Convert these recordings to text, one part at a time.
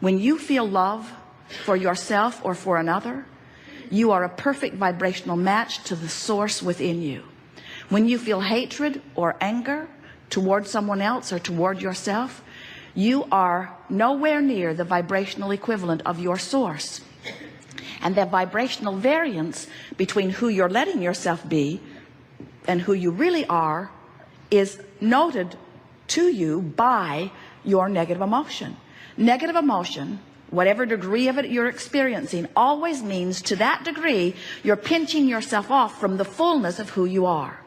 When you feel love for yourself or for another, you are a perfect vibrational match to the source within you. When you feel hatred or anger toward someone else or toward yourself, you are nowhere near the vibrational equivalent of your source. And the vibrational variance between who you're letting yourself be and who you really are is noted to you by your negative emotion. Negative emotion, whatever degree of it you're experiencing, always means to that degree you're pinching yourself off from the fullness of who you are.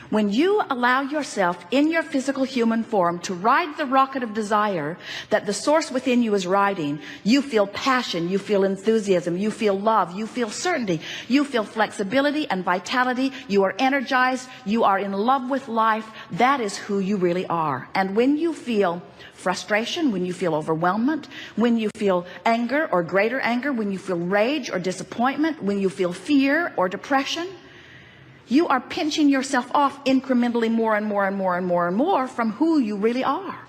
When you allow yourself in your physical human form to ride the rocket of desire that the source within you is riding, you feel passion, you feel enthusiasm, you feel love, you feel certainty, you feel flexibility and vitality, you are energized, you are in love with life. That is who you really are. And when you feel frustration, when you feel overwhelmment, when you feel anger or greater anger, when you feel rage or disappointment, when you feel fear or depression, you are pinching yourself off incrementally more and more and more and more and more from who you really are.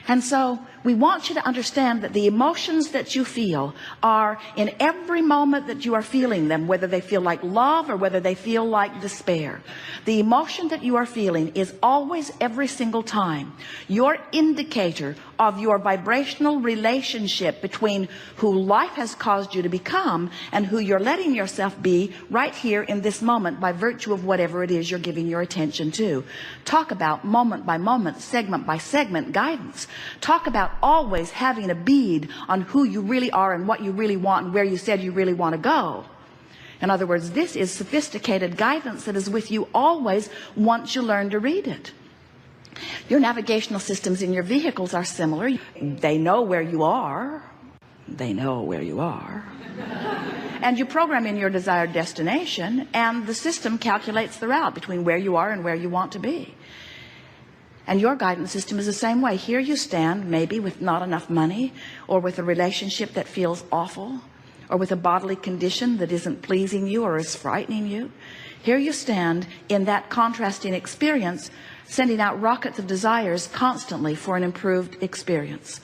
And so we want you to understand that the emotions that you feel are in every moment that you are feeling them, whether they feel like love or whether they feel like despair. The emotion that you are feeling is always, every single time, your indicator of your vibrational relationship between who life has caused you to become and who you're letting yourself be right here in this moment by virtue of whatever it is you're giving your attention to. Talk about moment by moment, segment by segment guidance. Talk about always having a bead on who you really are and what you really want and where you said you really want to go. In other words, this is sophisticated guidance that is with you always once you learn to read it. Your navigational systems in your vehicles are similar. They know where you are. They know where you are. And you program in your desired destination, and the system calculates the route between where you are and where you want to be. And your guidance system is the same way. Here you stand, maybe with not enough money, or with a relationship that feels awful, or with a bodily condition that isn't pleasing you or is frightening you. Here you stand in that contrasting experience, sending out rockets of desires constantly for an improved experience.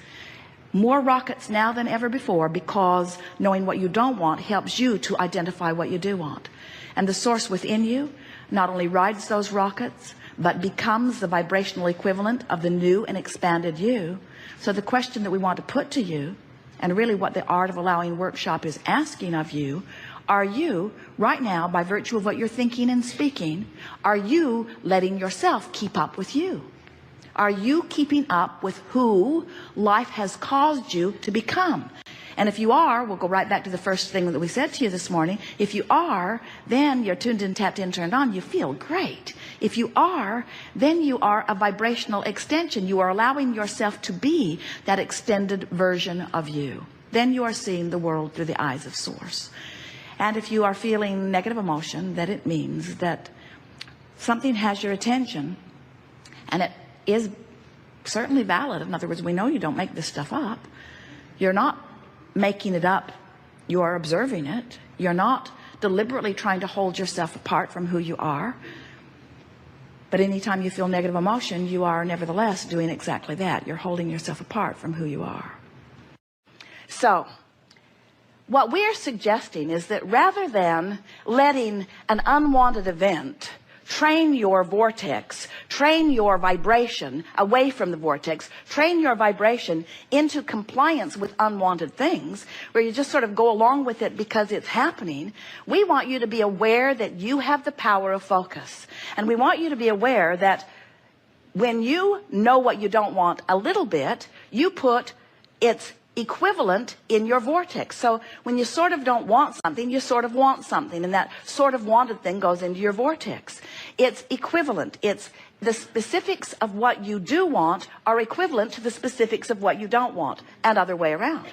More rockets now than ever before, because knowing what you don't want helps you to identify what you do want. And the source within you not only rides those rockets, but becomes the vibrational equivalent of the new and expanded you. So the question that we want to put to you, and really what the Art of Allowing workshop is asking of you, are you right now, by virtue of what you're thinking and speaking, are you letting yourself keep up with you? Are you keeping up with who life has caused you to become? And if you are, we'll go right back to the first thing that we said to you this morning. If you are, then you're tuned in, tapped in, turned on. You feel great. If you are, then you are a vibrational extension. You are allowing yourself to be that extended version of you. Then you are seeing the world through the eyes of Source. And if you are feeling negative emotion, that it means that something has your attention, and it is certainly valid. In other words, we know you don't make this stuff up. You're not making it up. You are observing it. You're not deliberately trying to hold yourself apart from who you are. But anytime you feel negative emotion, you are nevertheless doing exactly that. You're holding yourself apart from who you are. So what we're suggesting is that rather than letting an unwanted event train your vortex, train your vibration away from the vortex, train your vibration into compliance with unwanted things, where you just sort of go along with it because it's happening, we want you to be aware that you have the power of focus. And we want you to be aware that when you know what you don't want a little bit, you put its equivalent in your vortex. So when you sort of don't want something, you sort of want something, and that sort of wanted thing goes into your vortex. It's equivalent. It's the specifics of what you do want are equivalent to the specifics of what you don't want, and other way around.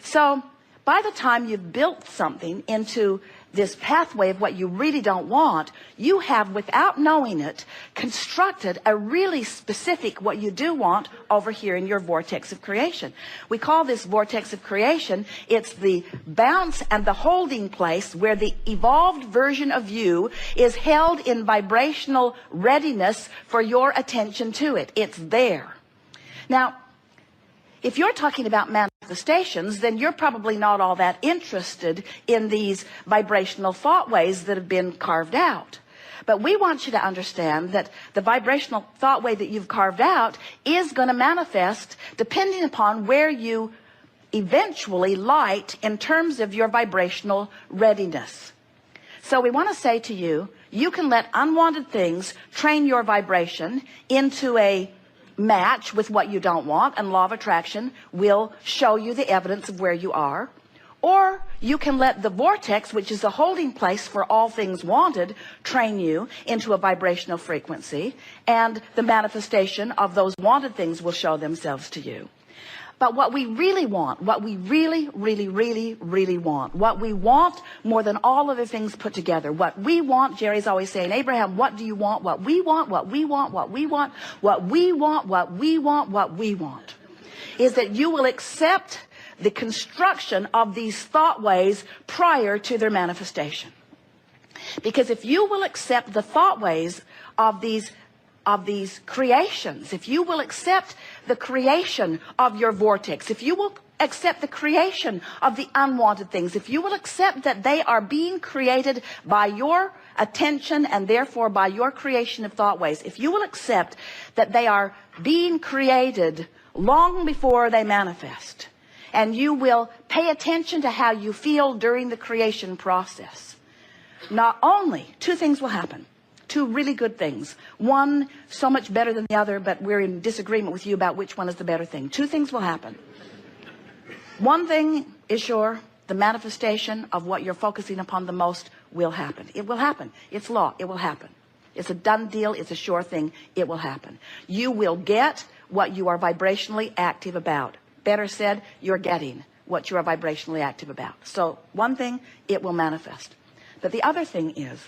So by the time you've built something into this pathway of what you really don't want, you have, without knowing it, constructed a really specific what you do want over here in your vortex of creation. We call this vortex of creation, it's the bounce and the holding place where the evolved version of you is held in vibrational readiness for your attention to it. It's there. Now, If you're talking about manifestations, then you're probably not all that interested in these vibrational thought ways that have been carved out. But we want you to understand that the vibrational thought way that you've carved out is going to manifest depending upon where you eventually light in terms of your vibrational readiness. So we want to say to you, you can let unwanted things train your vibration into a match with what you don't want, and law of attraction will show you the evidence of where you are. Or you can let the vortex, which is the holding place for all things wanted, train you into a vibrational frequency, and the manifestation of those wanted things will show themselves to you. But what we really want, what we really want, what we want more than all other things put together, what we want, Jerry's always saying, Abraham, what do you want? What we want, what we want, what we want, what we want, what we want, what we want, is that you will accept the construction of these thought ways prior to their manifestation. Because if you will accept the thought ways of these creations, if you will accept the creation of your vortex, if you will accept the creation of the unwanted things, if you will accept that they are being created by your attention and therefore by your creation of thought ways, if you will accept that they are being created long before they manifest, and you will pay attention to how you feel during the creation process, not only two things will happen. Two really good things. One so much better than the other, but we're in disagreement with you about which one is the better thing. Two things will happen. One thing is sure, the manifestation of what you're focusing upon the most will happen. It will happen. It's law. It will happen. It's a done deal. It's a sure thing. It will happen. You will get what you are vibrationally active about. Better said, you're getting what you are vibrationally active about. So one thing, it will manifest. But the other thing is,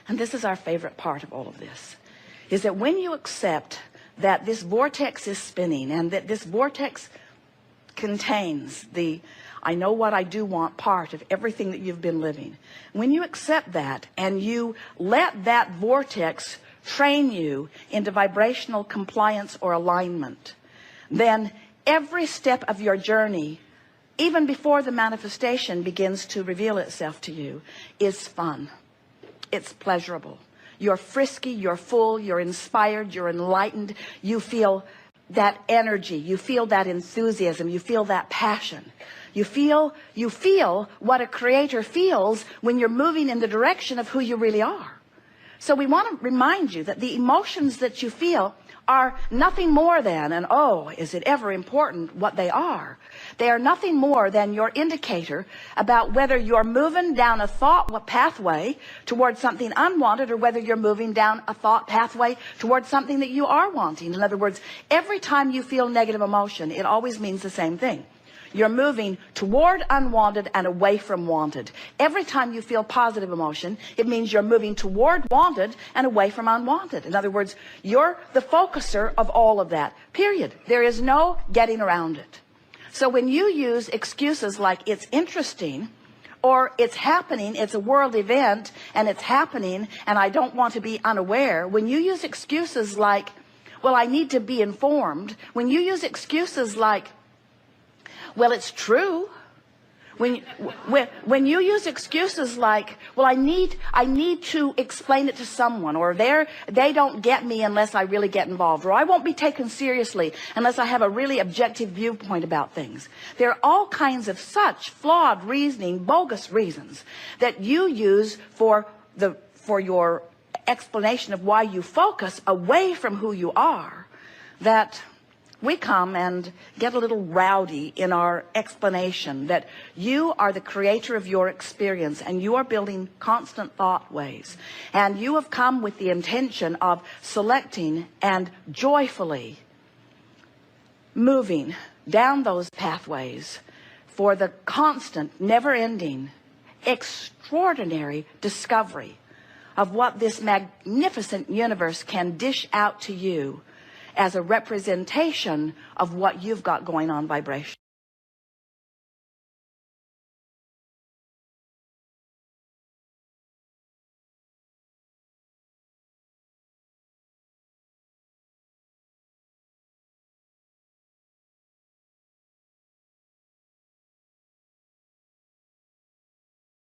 and this is our favorite part of all of this, is that when you accept that this vortex is spinning and that this vortex contains the I know what I do want part of everything that you've been living, when you accept that and you let that vortex train you into vibrational compliance or alignment, then every step of your journey, even before the manifestation begins to reveal itself to you, is fun. It's pleasurable. You're frisky, you're full, you're inspired, you're enlightened. You feel that energy, you feel that enthusiasm, you feel that passion. You feel what a creator feels when you're moving in the direction of who you really are. So we want to remind you that the emotions that you feel are nothing more than, and oh, is it ever important what they are? They are nothing more than your indicator about whether you're moving down a thought pathway towards something unwanted or whether you're moving down a thought pathway towards something that you are wanting. In other words, every time you feel negative emotion, it always means the same thing. You're moving toward unwanted and away from wanted. Every time you feel positive emotion, it means you're moving toward wanted and away from unwanted. In other words, you're the focuser of all of that, period. There is no getting around it. So when you use excuses like it's interesting, or it's happening, it's a world event, and it's happening, and I don't want to be unaware, when you use excuses like, well, I need to be informed, when you use excuses like, well, it's true. When you use excuses like, well, I need to explain it to someone, or they don't get me unless I really get involved, or I won't be taken seriously unless I have a really objective viewpoint about things. There are all kinds of such flawed reasoning, bogus reasons that you use for your explanation of why you focus away from who you are, that we come and get a little rowdy in our explanation that you are the creator of your experience and you are building constant thought ways, and you have come with the intention of selecting and joyfully moving down those pathways for the constant, never-ending, extraordinary discovery of what this magnificent universe can dish out to you as a representation of what you've got going on vibration.